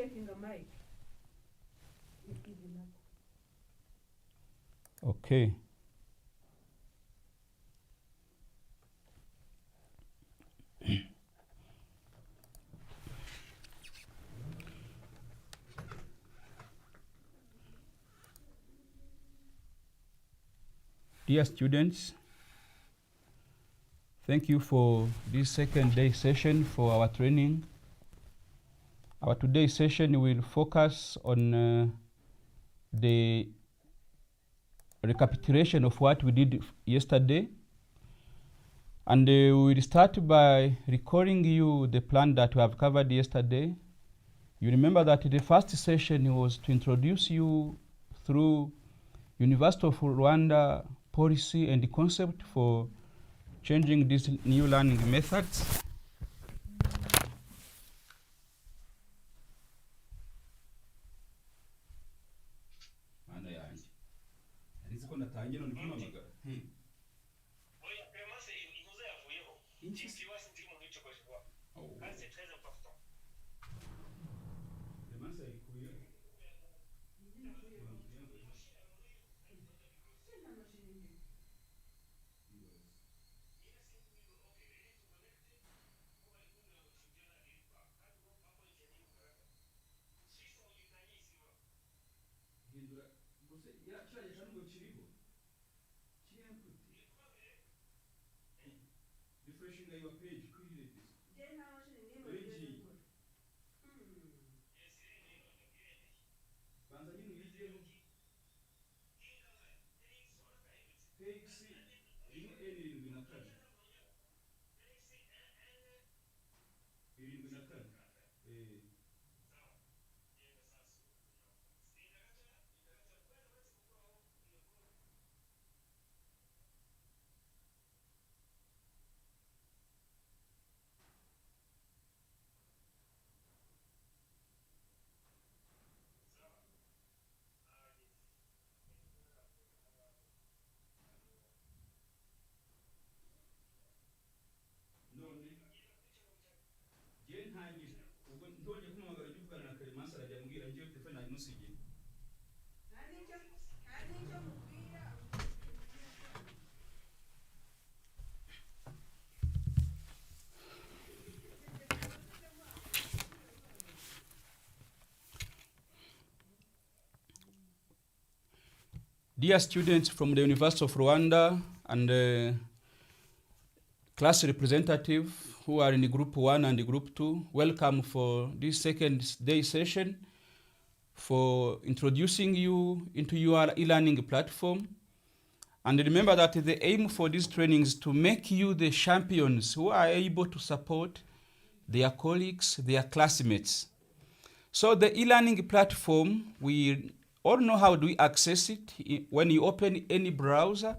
taking a mic. Okay. Dear students, thank you for this second day session for our training. Our today's session will focus on the recapitulation of what we did yesterday. And we will start by recalling you the plan that we have covered yesterday. You remember that the first session was to introduce you through University of Rwanda policy and the concept for changing these new learning methods. Refreshing your page, Dear students from the University of Rwanda and class representative who are in group 1 and group 2, welcome for this second day session for introducing you into your e-learning platform. And remember that the aim for this training is to make you the champions who are able to support their colleagues, their classmates. So the e-learning platform, we all know how do we access it. When you open any browser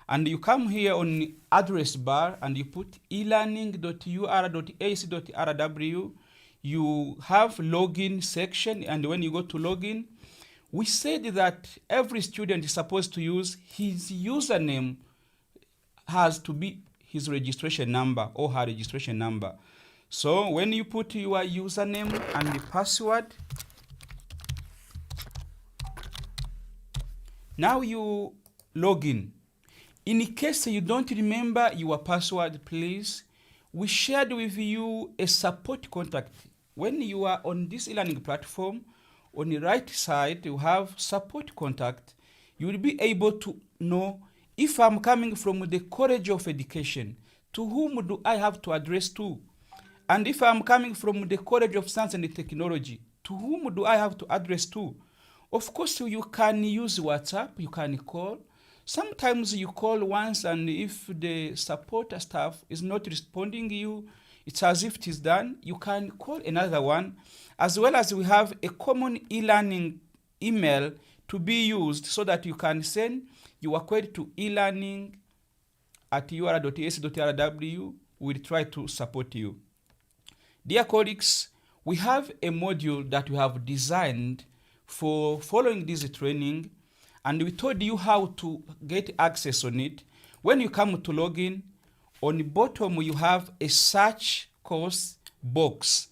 and you come here on the address bar and you put elearning.ur.ac.rw, you have login section, and when you go to login, we said that every student is supposed to use his username has to be his registration number or her registration number. So when you put your username and the password, now you log in. In case you don't remember your password, please, we shared with you a support contact. When you are on this e-learning platform, on the right side, you have support contact. You will be able to know if I'm coming from the College of Education, to whom do I have to address to? And if I'm coming from the College of Science and Technology, to whom do I have to address to? Of course, you can use WhatsApp, you can call. Sometimes you call once, and if the support staff is not responding you, it's as if it is done. You can call another one, as well as we have a common e-learning email to be used so that you can send your query to elearning@ur.ac.rw. We'll try to support you. Dear colleagues, we have a module that we have designed for following this training, and we told you how to get access on it. When you come to login, on the bottom you have a search course box.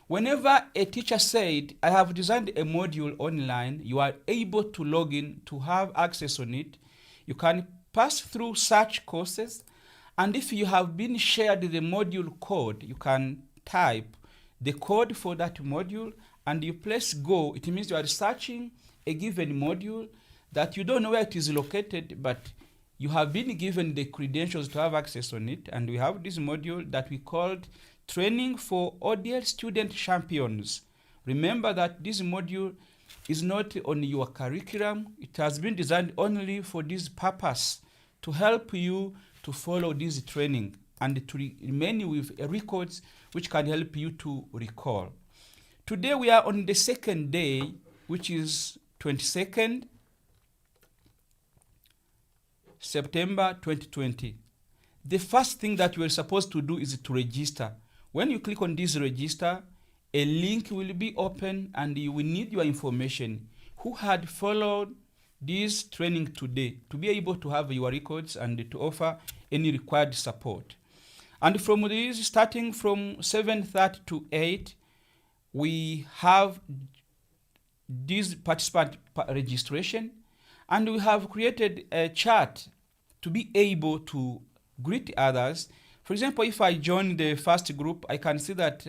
Whenever a teacher said, I have designed a module online, you are able to log in to have access on it. You can pass through such courses, and if you have been shared the module code, you can type the code for that module and you press go. It means you are searching a given module that you don't know where it is located, but you have been given the credentials to have access on it. And we have this module that we called Training for ODeL Student Champions. Remember that this module is not on your curriculum. It has been designed only for this purpose, to help you to follow this training and to remain with records which can help you to recall. Today we are on the second day, which is 22nd September 2020. The first thing that you are supposed to do is to register. When you click on this register, a link will be open and you will need your information. Who had followed this training today to be able to have your records and to offer any required support. And from this, starting from 7:30 to 8, we have this participant registration, and we have created a chat to be able to greet others. For example, if I join the first group, I can see that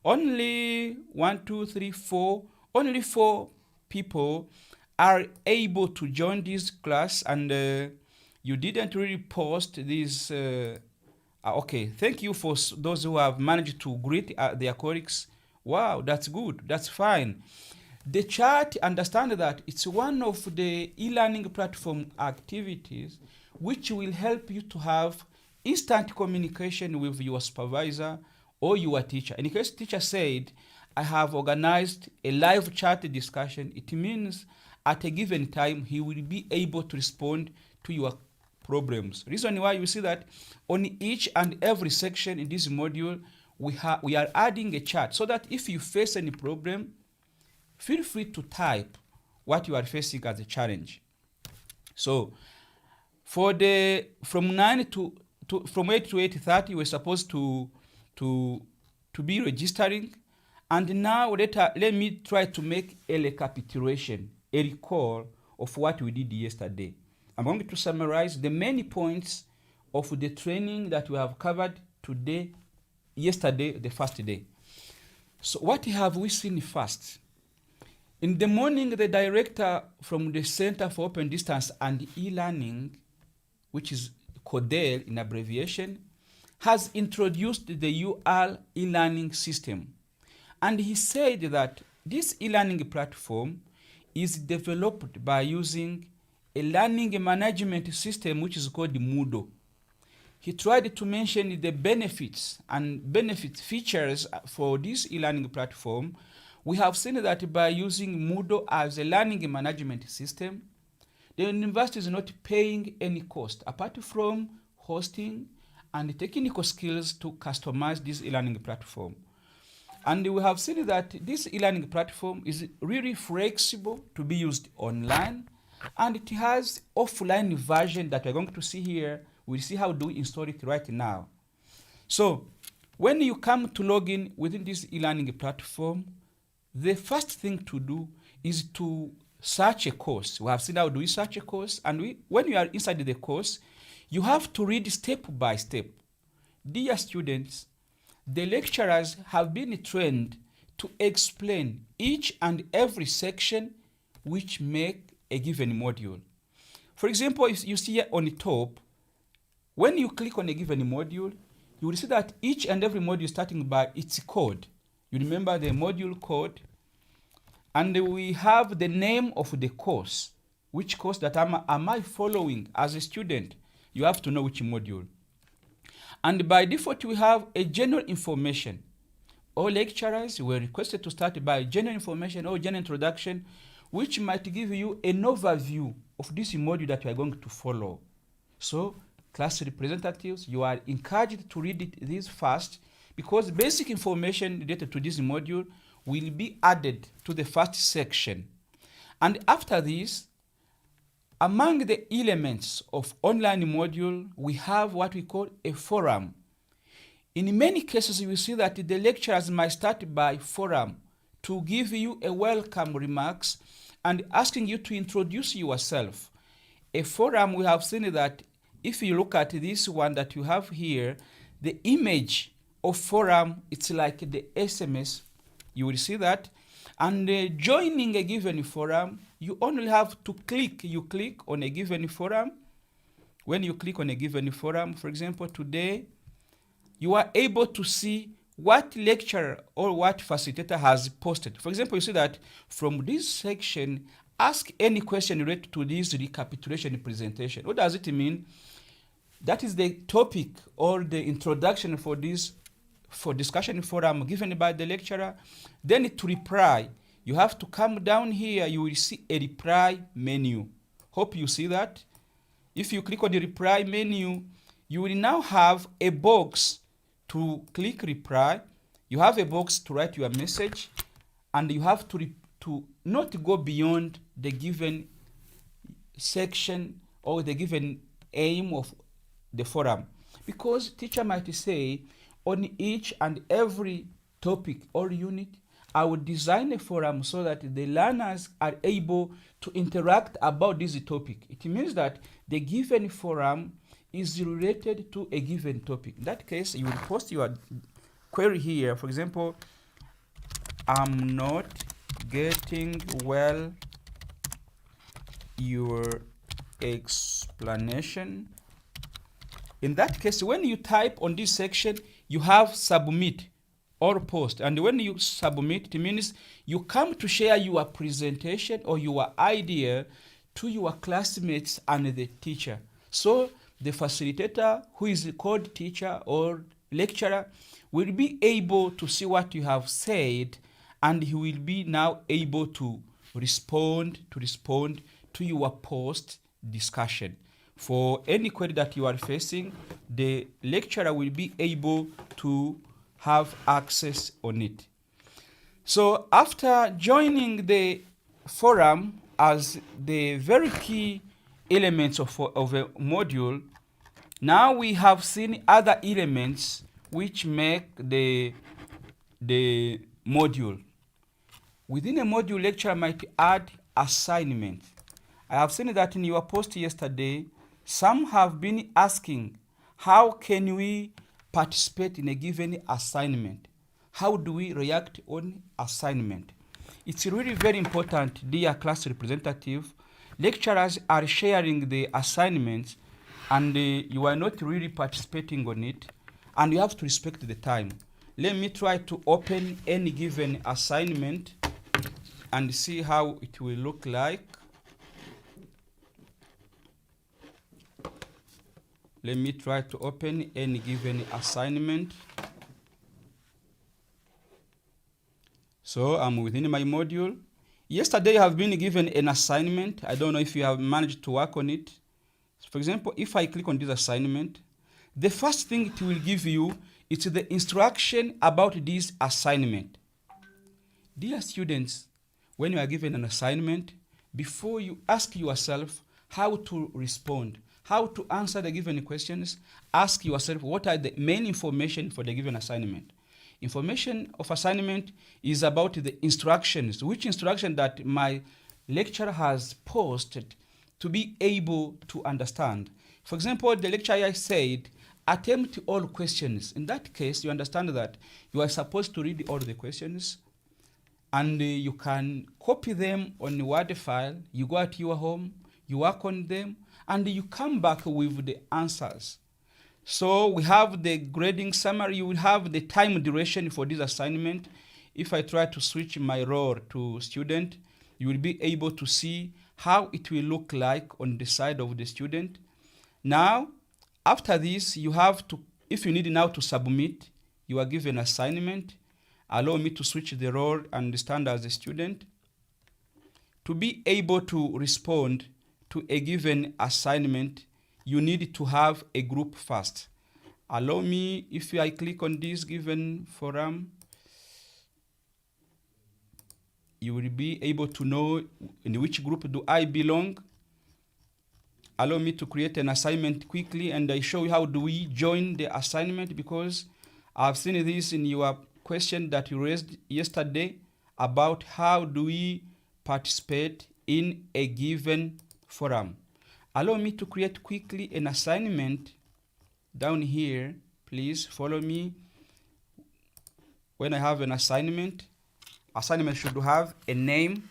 only 4 people are able to join this class, and you didn't really post this. Okay, thank you for those who have managed to greet their colleagues. Wow, that's good, that's fine. The chat, understand that it's one of the e-learning platform activities which will help you to have instant communication with your supervisor or your teacher. In case teacher said, I have organized a live chat discussion, it means at a given time he will be able to respond to your problems. Reason why you see that on each and every section in this module, we are adding a chat so that if you face any problem, feel free to type what you are facing as a challenge. So for the from 8 to 8:30, we're supposed to be registering. And now let me try to make a recapitulation, a recall of what we did yesterday. I'm going to summarize the main points of the training that we have covered yesterday, the first day. So what have we seen first? In the morning, the director from the Center for Open Distance and E-Learning, which is ODeL in abbreviation, has introduced the UL e-learning system. And he said that this e-learning platform is developed by using a learning management system which is called Moodle. He tried to mention the benefits and benefit features for this e-learning platform. We have seen that by using Moodle as a learning management system, the university is not paying any cost apart from hosting and technical skills to customize this e-learning platform. And we have seen that this e-learning platform is really flexible to be used online, and it has offline version that we're going to see here. We'll see how do we install it right now. So when you come to log in within this e-learning platform, the first thing to do is to search a course. We have seen how do we search a course, and when you are inside the course, you have to read step by step. Dear students, the lecturers have been trained to explain each and every section which make a given module. For example, if you see here on the top, when you click on a given module, you will see that each and every module starting by its code. You remember the module code, and we have the name of the course. Which course that am I following as a student? You have to know which module. And by default, we have a general information. All lecturers were requested to start by general information or general introduction, which might give you an overview of this module that you are going to follow. So, class representatives, you are encouraged to read this first, because basic information related to this module will be added to the first section. And after this, among the elements of online module, we have what we call a forum. In many cases, you will see that the lecturers might start by forum to give you a welcome remarks and asking you to introduce yourself. A forum, we have seen that if you look at this one that you have here, the image of forum, it's like the SMS. You will see that. And joining a given forum, you only have to click. You click on a given forum. When you click on a given forum, for example, today, you are able to see what lecturer or what facilitator has posted. For example, you see that from this section, ask any question related to this recapitulation presentation. What does it mean? That is the topic or the introduction for this discussion forum given by the lecturer. Then to reply, you have to come down here. You will see a reply menu. Hope you see that. If you click on the reply menu, you will now have a box to click reply. You have a box to write your message, and you have to not go beyond the given section or the given aim of the forum, because teacher might say on each and every topic or unit, I will design a forum so that the learners are able to interact about this topic. It means that the given forum is related to a given topic. In that case, you will post your query here. For example, I'm not getting well your explanation. In that case, when you type on this section, you have submit or post. And when you submit, it means you come to share your presentation or your idea to your classmates and the teacher. So the facilitator, who is called teacher or lecturer, will be able to see what you have said, and he will be now able to respond to your post discussion. For any query that you are facing, the lecturer will be able to have access on it. So after joining the forum as the very key elements of a module, now we have seen other elements which make the module. Within a module, lecturer might add assignment. I have seen that in your post yesterday, some have been asking, how can we participate in a given assignment? How do we react on assignment? It's really very important, dear class representative. Lecturers are sharing the assignments and you are not really participating on it, and you have to respect the time. Let me try to open any given assignment and see how it will look like. Let me try to open any given assignment. So I'm within my module. Yesterday I have been given an assignment. I don't know if you have managed to work on it. For example, if I click on this assignment, the first thing it will give you is the instruction about this assignment. Dear students, when you are given an assignment, before you ask yourself how to respond, how to answer the given questions, ask yourself what are the main information for the given assignment. Information of assignment is about the instructions, which instruction that my lecturer has posted to be able to understand. For example, the lecturer said, attempt all questions. In that case, you understand that you are supposed to read all the questions, and you can copy them on a Word file. You go at your home, you work on them, and you come back with the answers. So we have the grading summary. You will have the time duration for this assignment. If I try to switch my role to student, you will be able to see how it will look like on the side of the student. Now, after this, you have to, if you need now to submit, you are given assignment. Allow me to switch the role and stand as a student. To be able to respond to a given assignment, you need to have a group first. Allow me, if I click on this given forum, you will be able to know in which group do I belong. Allow me to create an assignment quickly, and I show you how do we join the assignment, because I've seen this in your question that you raised yesterday about how do we participate in a given forum. Allow me to create quickly an assignment down here. Please follow me. When I have an assignment should have a name.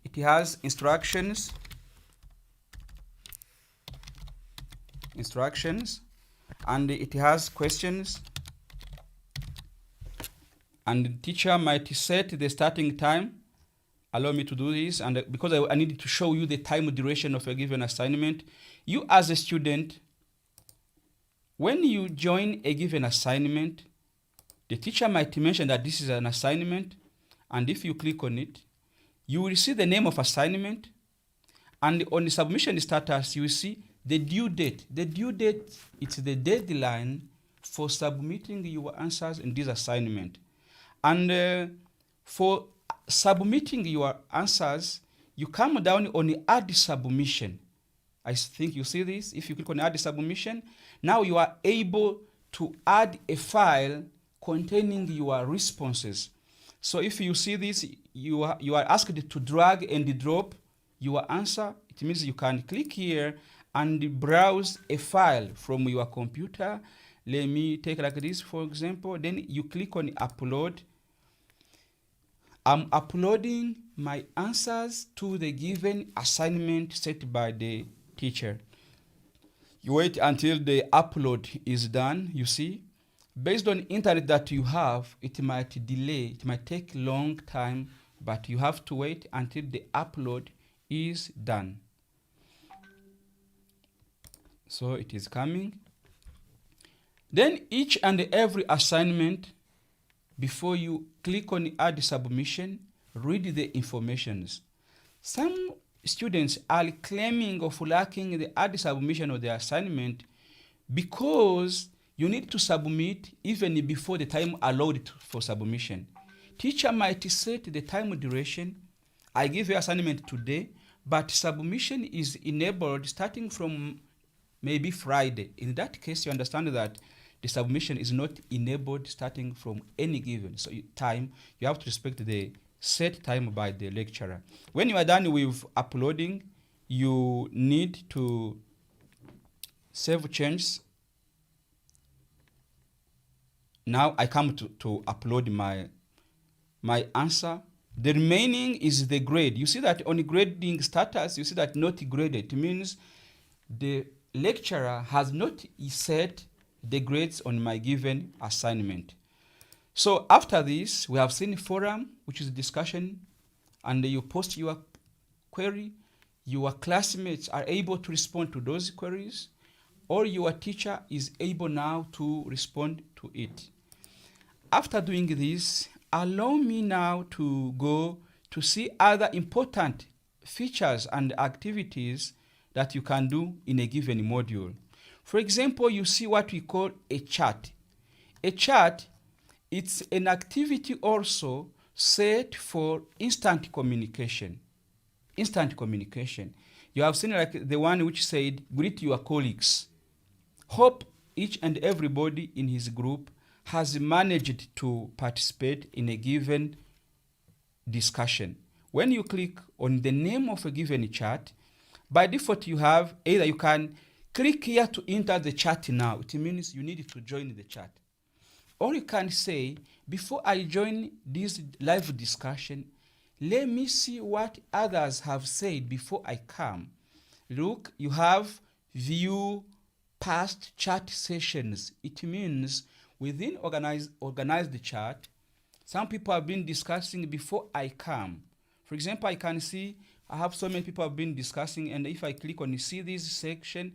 It has instructions, and it has questions. And the teacher might set the starting time. Allow me to do this, and because I need to show you the time duration of a given assignment. You as a student, when you join a given assignment, the teacher might mention that this is an assignment, and if you click on it, you will see the name of assignment, and on the submission status, you will see the due date. The due date, it's the deadline for submitting your answers in this assignment. And for submitting your answers, you come down on the add submission. I think you see this. If you click on add submission, now you are able to add a file containing your responses. So if you see this, you are asked to drag and drop your answer. It means you can click here and browse a file from your computer. Let me take like this, for example. Then you click on upload. I'm uploading my answers to the given assignment set by the teacher. You wait until the upload is done. You see, based on internet that you have, it might delay, it might take long time, but you have to wait until the upload is done. So it is coming. Then each and every assignment, before you click on add submission, read the informations. Some students are claiming of lacking the add submission of the assignment because you need to submit even before the time allowed for submission. Teacher might set the time duration. I give you assignment today, but submission is enabled starting from maybe Friday. In that case, you understand that the submission is not enabled starting from any given time. You have to respect the set time by the lecturer. When you are done with uploading, you need to save changes. Now I come to upload my answer. The remaining is the grade. You see that on grading status, you see that not graded. It means the lecturer has not set the grades on my given assignment. So after this, we have seen forum, which is discussion, and you post your query. Your classmates are able to respond to those queries, or your teacher is able now to respond to it. After doing this, allow me now to go to see other important features and activities that you can do in a given module. For example, you see what we call a chat. A chat, it's an activity also set for instant communication. Instant communication. You have seen like the one which said, greet your colleagues. Hope each and everybody in his group has managed to participate in a given discussion. When you click on the name of a given chat, by default you have either you can click here to enter the chat now. It means you need to join the chat. Or you can say, before I join this live discussion, let me see what others have said before I come. Look, you have view past chat sessions. It means within organized chat, some people have been discussing before I come. For example, I can see I have so many people have been discussing, and if I click on see this section,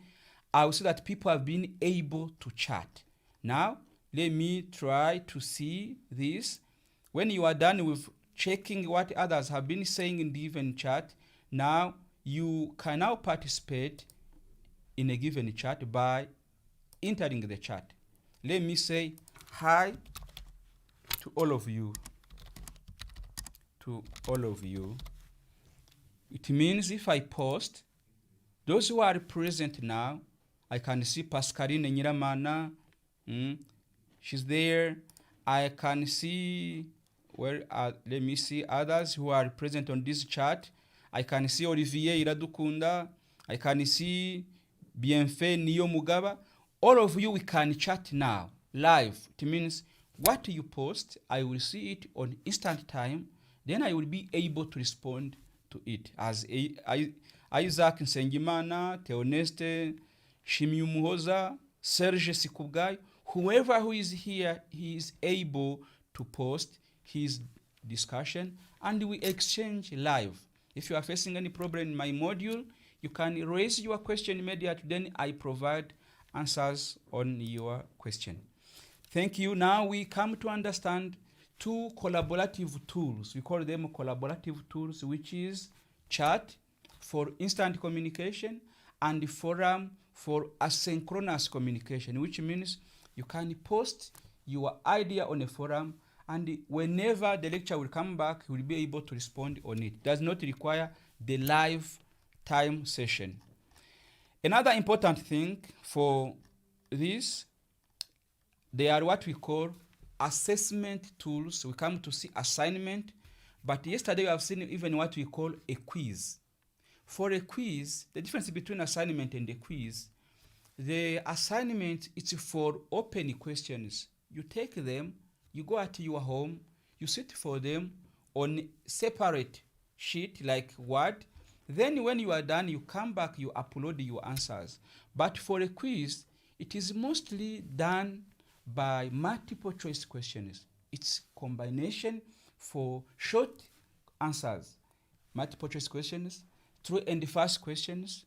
I will see that people have been able to chat. Now, let me try to see this. When you are done with checking what others have been saying in the given chat, now you can now participate in a given chat by entering the chat. Let me say hi to all of you. To all of you. It means if I post, those who are present now, I can see Pascaline Nyiramana, She's there. I can see let me see others who are present on this chat. I can see Olivier Iradukunda. I can see Bienfait Niyo Mugaba. All of you, we can chat now, live. It means what you post, I will see it on instant time. Then I will be able to respond to it. As Isaac Nsengimana, Theoneste, Shimyu Muhoza, Serge Sikubgai, whoever who is here, he is able to post his discussion and we exchange live. If you are facing any problem in my module, you can raise your question immediately, then I provide answers on your question. Thank you. Now we come to understand two collaborative tools. We call them collaborative tools, which is chat for instant communication and forum for asynchronous communication, which means you can post your idea on a forum and whenever the lecture will come back, you will be able to respond on it. It does not require the live time session. Another important thing for this, they are what we call assessment tools. We come to see assignment, but yesterday we have seen even what we call a quiz. For a quiz, the difference between assignment and a quiz, the assignment is for open questions. You take them, you go at your home, you sit for them on separate sheet like Word. Then when you are done, you come back, you upload your answers. But for a quiz, it is mostly done by multiple choice questions. It's combination for short answers, multiple choice questions, true and false questions,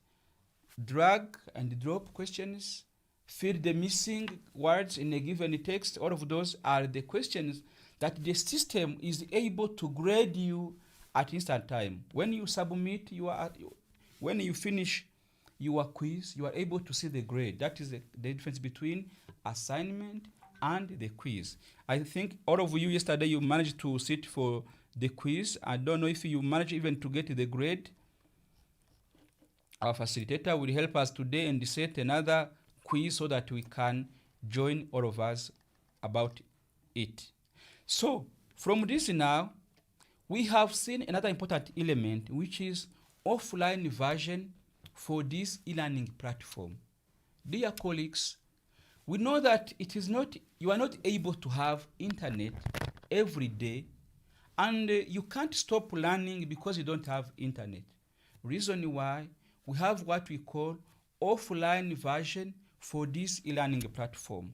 drag and drop questions, fill the missing words in a given text. All of those are the questions that the system is able to grade you at instant time. When you submit when you finish your quiz, you are able to see the grade. That is the difference between assignment and the quiz. I think all of you yesterday you managed to sit for the quiz. I don't know if you managed even to get the grade. Our facilitator will help us today and set another quiz so that we can join all of us about it. So from this now, we have seen another important element, which is offline version for this e-learning platform. Dear colleagues, we know that you are not able to have internet every day, and you can't stop learning because you don't have internet. Reason why we have what we call offline version for this e-learning platform.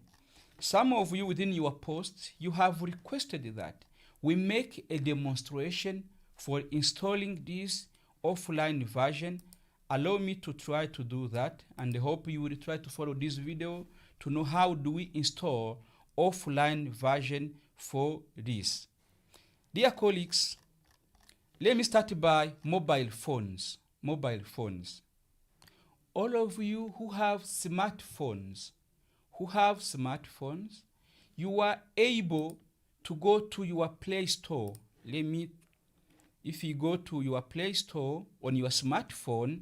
Some of you within your posts, you have requested that we make a demonstration for installing this offline version. Allow me to try to do that, and I hope you will try to follow this video to know how do we install offline version for this. Dear colleagues, let me start by mobile phones. Mobile phones. All of you who have smartphones, you are able to go to your Play Store. If you go to your Play Store on your smartphone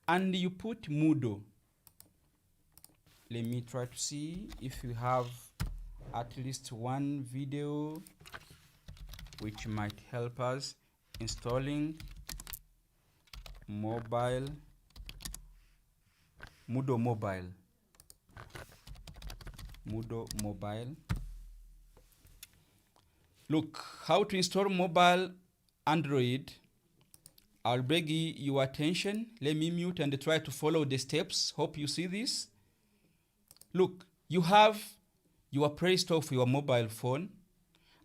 and you put Moodle. Let me try to see if you have at least one video which might help us installing Moodle Mobile. Look, how to install mobile Android. I'll beg your attention. Let me mute and try to follow the steps. Hope you see this. Look, you have your Play Store for your mobile phone,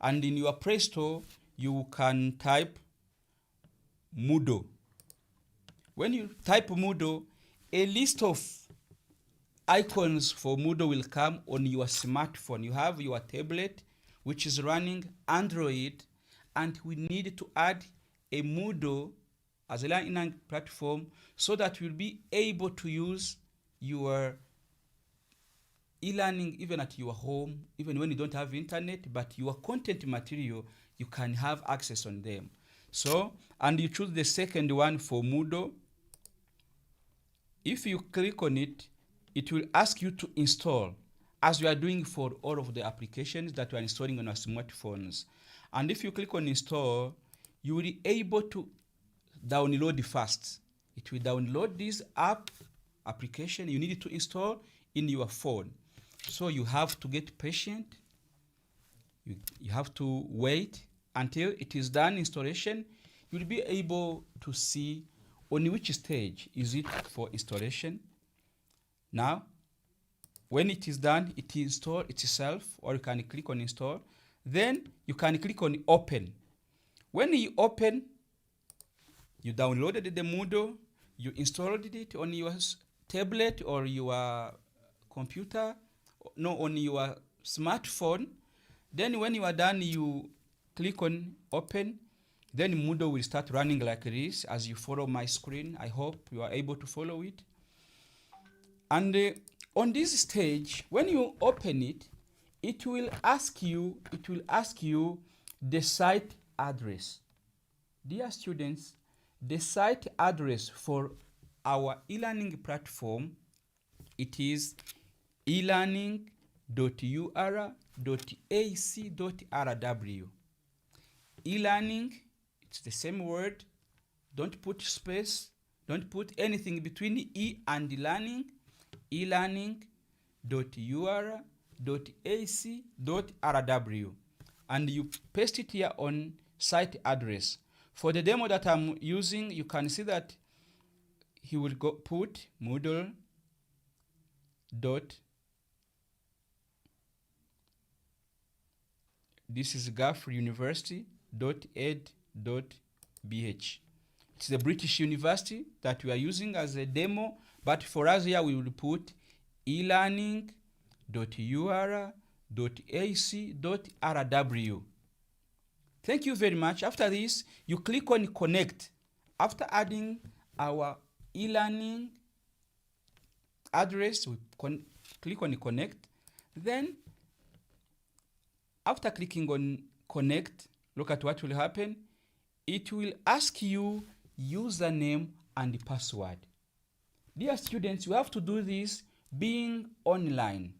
and in your Play Store, you can type Moodle. When you type Moodle, a list of icons for Moodle will come on your smartphone. You have your tablet, which is running Android, and we need to add a Moodle as a learning platform so that you'll be able to use your e-learning even at your home, even when you don't have internet, but your content material, you can have access on them. So, and you choose the second one for Moodle. If you click on it, it will ask you to install. as we are doing for all of the applications that we are installing on our smartphones. And if you click on install, you will be able to download fast. It will download this application you need to install in your phone. So you have to get patient. You have to wait until it is done installation. You'll be able to see on which stage is it for installation. Now, when it is done, it installs itself, or you can click on install. Then you can click on open. When you open, you downloaded the Moodle, you installed it on your tablet or your computer, no, on your smartphone. Then when you are done, you click on open. Then Moodle will start running like this as you follow my screen. I hope you are able to follow it. And on this stage, when you open it, it will ask you the site address. Dear students, the site address for our e-learning platform, it is elearning.ur.ac.rw. E-learning, it's the same word. Don't put space. Don't put anything between E and learning. elearning.ur.ac.rw. And you paste it here on site address. For the demo that I'm using, you can see that he will put Moodle this is gafuniversity.ed.bh. It's the British university that we are using as a demo, but for us here we will put elearning.ur.ac.rw. Thank you very much. After this, you click on connect. After adding our e-learning address, we click on connect. Then after clicking on connect, look at what will happen. It will ask you username and password. Dear students, you have to do this being online.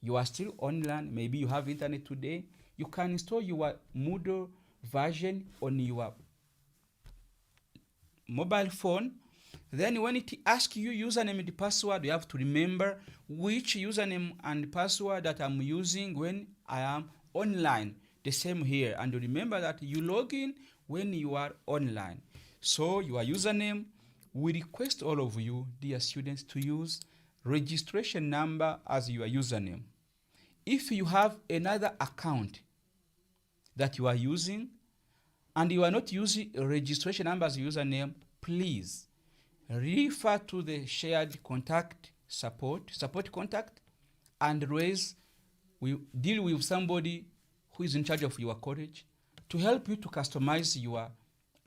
You are still online. Maybe you have internet today. You can install your Moodle version on your mobile phone. Then when it asks you username and password, you have to remember which username and password that I'm using when I am online. The same here. And remember that you log in when you are online. So your username, we request all of you, dear students, to use registration number as your username. If you have another account that you are using and you are not using a registration number as username, please refer to the shared contact support contact, and we deal with somebody who is in charge of your college to help you to customize your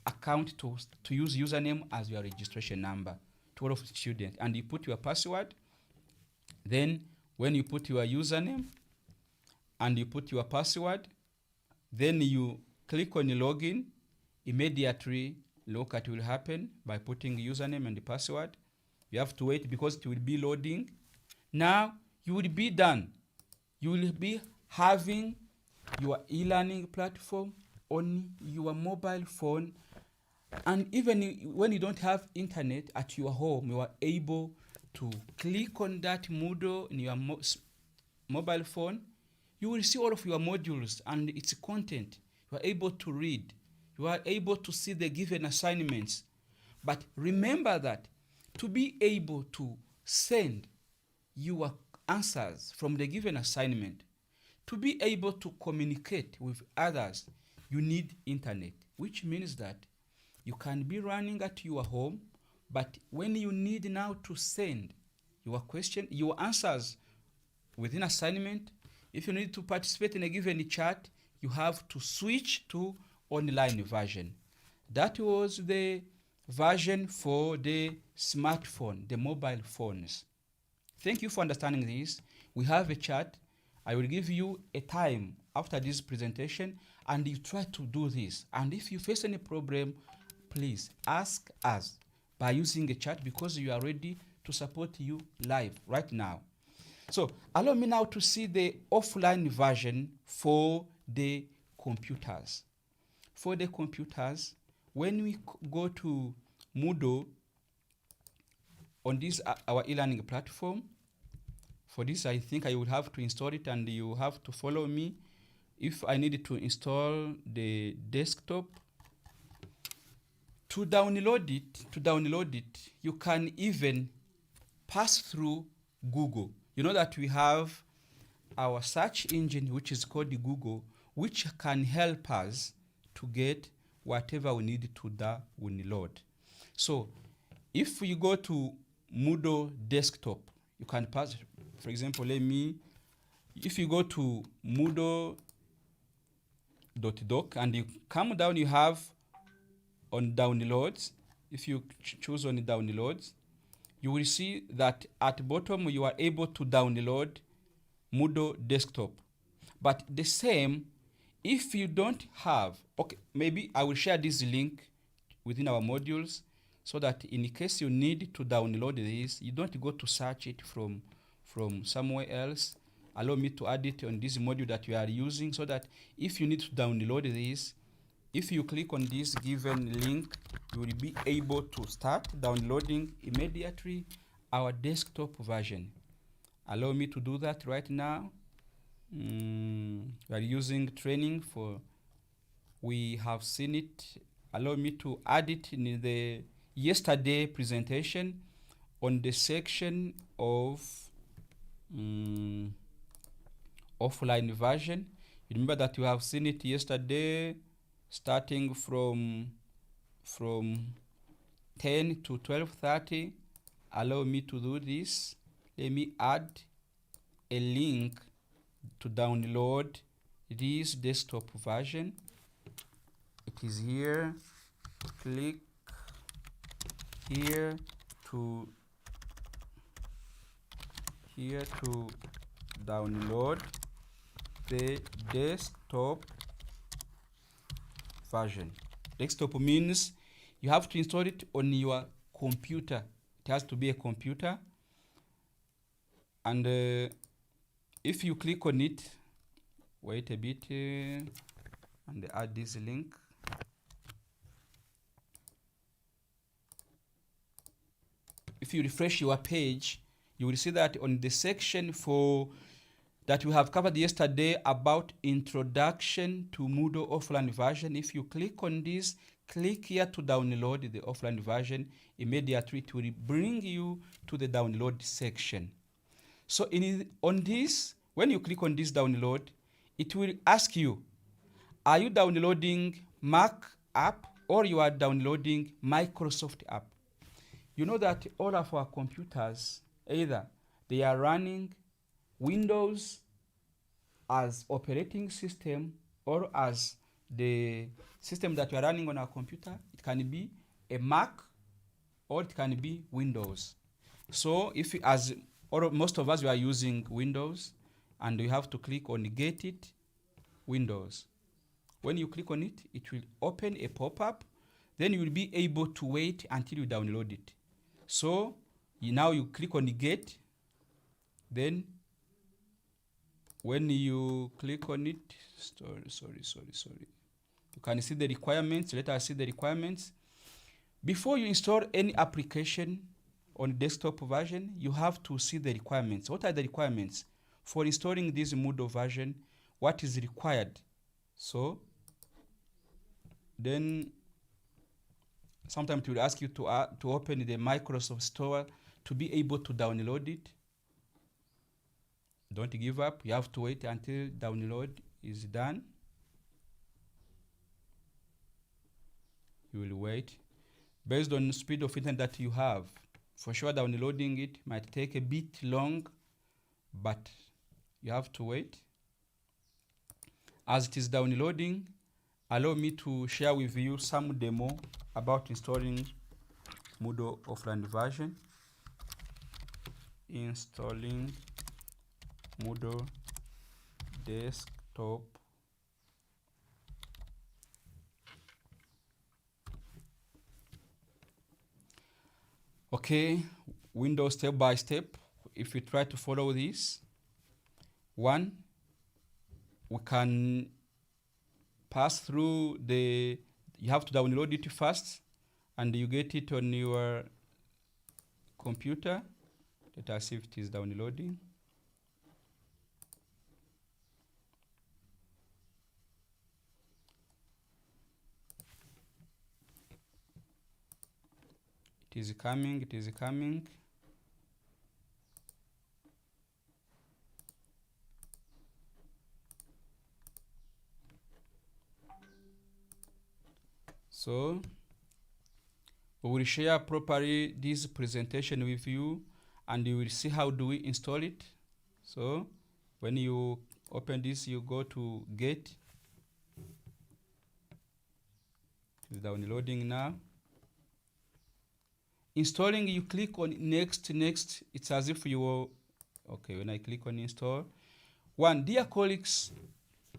account to use username as your registration number to all of the students. And you put your password. Then when you put your username and you put your password, then you click on login. Immediately, look at what will happen by putting username and the password. You have to wait because it will be loading. Now you will be done. You will be having your e-learning platform on your mobile phone. And even when you don't have internet at your home, you are able to click on that Moodle in your mobile phone. You will see all of your modules and its content. You are able to read. You are able to see the given assignments. But remember that to be able to send your answers from the given assignment, to be able to communicate with others, you need internet, which means that you can be running at your home, but when you need now to send your answers within assignment, if you need to participate in a given chat, you have to switch to online version. That was the version for the smartphone, the mobile phones. Thank you for understanding this. We have a chat. I will give you a time after this presentation, and you try to do this. And if you face any problem, please ask us by using a chat, because we are ready to support you live right now. So allow me now to see the offline version for the computers. For the computers, when we go to Moodle on this our e-learning platform, for this I think I would have to install it and you have to follow me. If I need to install the desktop, to download it, you can even pass through Google. You know that we have our search engine, which is called Google, which can help us to get whatever we need to download. So if you go to Moodle desktop, you can pass, for example, if you go to Moodle.doc and you come down, you have on downloads. If you choose on downloads, you will see that at the bottom you are able to download Moodle desktop. But the same, if you don't have, okay, maybe I will share this link within our modules so that in case you need to download this, you don't go to search it from somewhere else. Allow me to add it on this module that you are using so that if you need to download this, if you click on this given link, you will be able to start downloading immediately our desktop version. Allow me to do that right now. We are using training for, we have seen it. Allow me to add it in the yesterday presentation on the section of offline version. Remember that you have seen it yesterday, starting from 10 to 12:30. Allow me to do this. Let me add a link to download this desktop version. It is here. Click here to download the desktop version. Desktop means you have to install it on your computer. It has to be a computer. And if you click on it, wait a bit and add this link. If you refresh your page, you will see that on the section for that we have covered yesterday about introduction to Moodle offline version, if you click on this, click here to download the offline version, immediately it will bring you to the download section. So on this, when you click on this download, it will ask you, are you downloading Mac app or you are downloading Microsoft app? You know that all of our computers, either they are running Windows as operating system or as the system that we are running on our computer. It can be a Mac or it can be Windows. So if most of us we are using Windows, and you have to click on Get It Windows. When you click on it, it will open a pop-up. Then you will be able to wait until you download it. So now you click on the Get. Then when you click on it, you can see the requirements. Let us see the requirements. Before you install any application on desktop version, you have to see the requirements. What are the requirements for installing this Moodle version? What is required? So then sometimes it will ask you to open the Microsoft Store to be able to download it. Don't give up. You have to wait until download is done. You will wait. Based on the speed of internet that you have, for sure downloading it might take a bit long, but you have to wait. As it is downloading, allow me to share with you some demo about installing Moodle offline version. Installing Moodle desktop Okay, Windows step by step. if we try to follow this, one, we can pass through the, you have to download it first, and you get it on your computer. Let us see if it is downloading. It is coming, it is coming. So we will share properly this presentation with you, and you will see how do we install it. So when you open this, you go to Get. It's downloading now. Installing, you click on next. It's as if you were, okay, when I click on install. One, dear colleagues,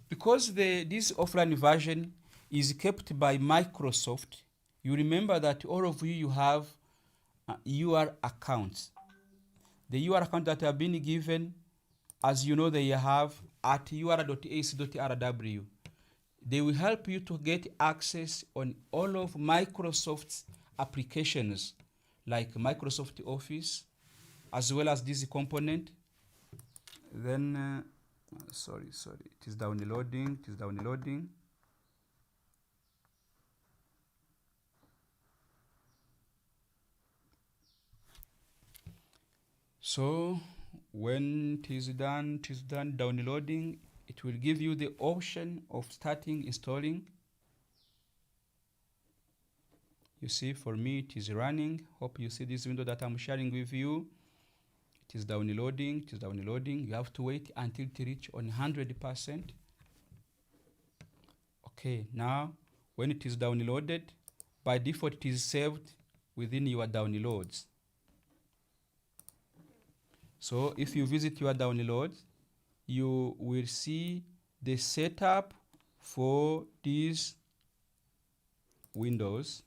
because this offline version is kept by Microsoft, you remember that all of you have UR accounts. The UR account that have been given, as you know, they have at ur.ac.rw. They will help you to get access on all of Microsoft's applications, like Microsoft Office, as well as this component. Then, sorry, it is downloading, So when it is done downloading, it will give you the option of starting installing. You see, for me, it is running. Hope you see this window that I'm sharing with you. It is downloading, You have to wait until it reach on 100%. Okay, now, when it is downloaded, by default, it is saved within your downloads. So if you visit your downloads, you will see the setup for these windows.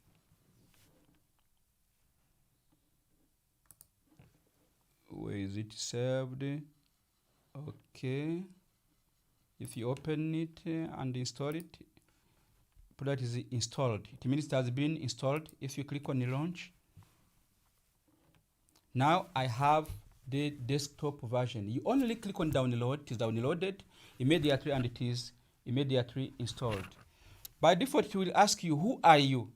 Where is it saved? Okay. If you open it and install it, product is installed. It means it has been installed. If you click on launch, now I have the desktop version. You only click on download, it is downloaded immediately, and it is immediately installed. By default, it will ask you, who are you?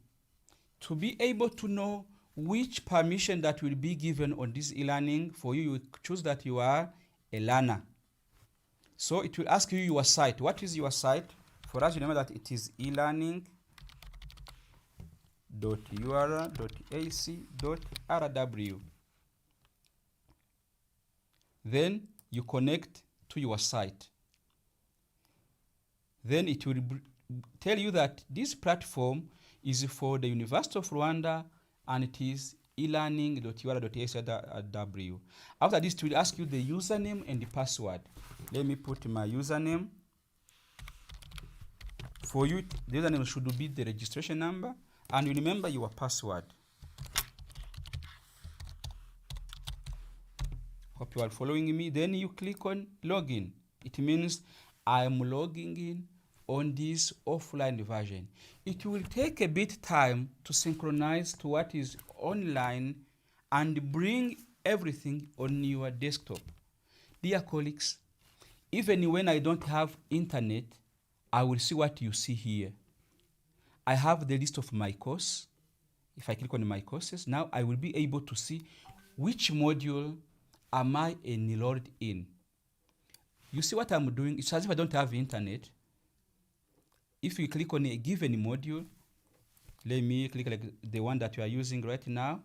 To be able to know which permission that will be given on this e-learning, for you, you choose that you are a learner. So it will ask you your site. What is your site? For us, remember that it is elearning.ur.ac.rw. Then you connect to your site. Then it will tell you that this platform is for the University of Rwanda, and it is elearning.ur.ac.rw. After this, it will ask you the username and the password. Let me put my username. For you, the username should be the registration number, and you remember your password. Hope you are following me. Then you click on login. It means I am logging in on this offline version. It will take a bit time to synchronize to what is online and bring everything on your desktop. Dear colleagues, even when I don't have internet, I will see what you see here. I have the list of my course. If I click on my courses, now I will be able to see which module am I enrolled in. You see what I'm doing? It's as if I don't have internet. If you click on a given module, let me click like the one that you are using right now,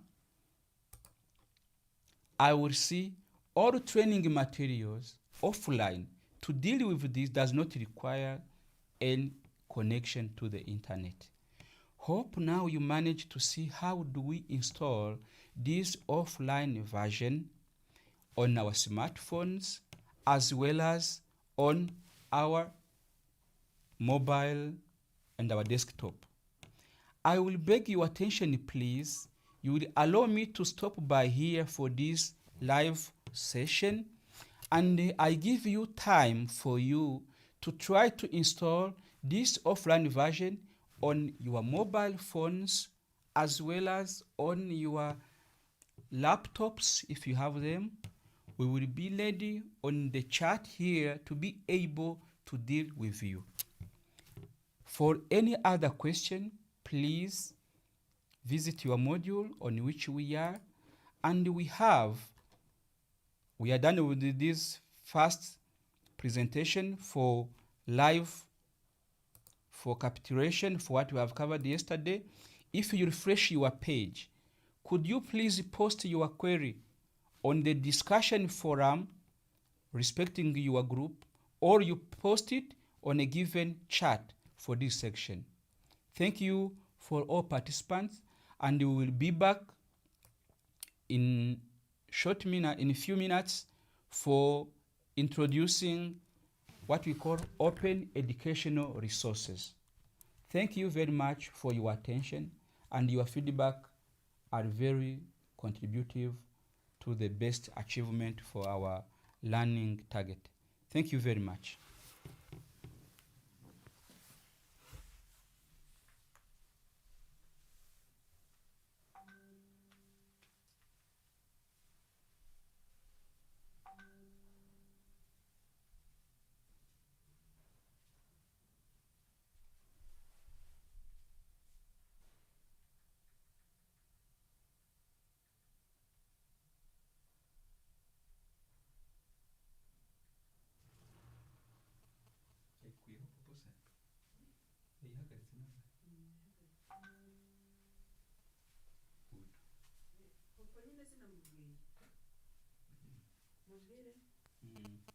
I will see all training materials offline. To deal with this does not require any connection to the internet. Hope now you manage to see how do we install this offline version on our smartphones as well as on our mobile and our desktop. I will beg your attention, please. You will allow me to stop by here for this live session, and I give you time for you to try to install this offline version on your mobile phones as well as on your laptops if you have them. We will be ready on the chat here to be able to deal with you. For any other question, please visit your module on which we are, and we are done with this first presentation for live for capitulation for what we have covered yesterday. If you refresh your page, could you please post your query on the discussion forum respecting your group, or you post it on a given chat for this section. Thank you for all participants, and we will be back in a few minutes for introducing what we call open educational resources. Thank you very much for your attention, and your feedback are very contributive to the best achievement for our learning target. Thank you very much. Good.